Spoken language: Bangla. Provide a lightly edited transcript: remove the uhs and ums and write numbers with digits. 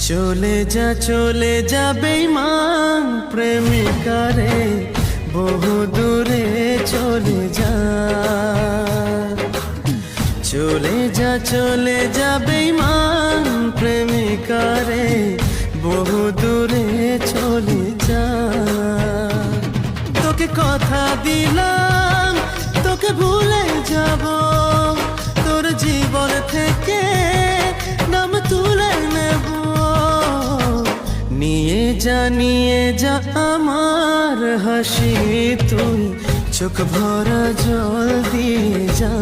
চলে যা বেঈমান প্রেমিকা রে, বহু দূরে চলে যা। চলে যা বেঈমান প্রেমিকা রে, বহু দূরে চলে যা। তোকে কথা দিলাম, তোকে ভুলে যাব, তোর জীবন থেকে নাম তুলে নেব। নিয়ে যা আমার হাসি, তুই চোখ ভরা জল দিয়ে যা।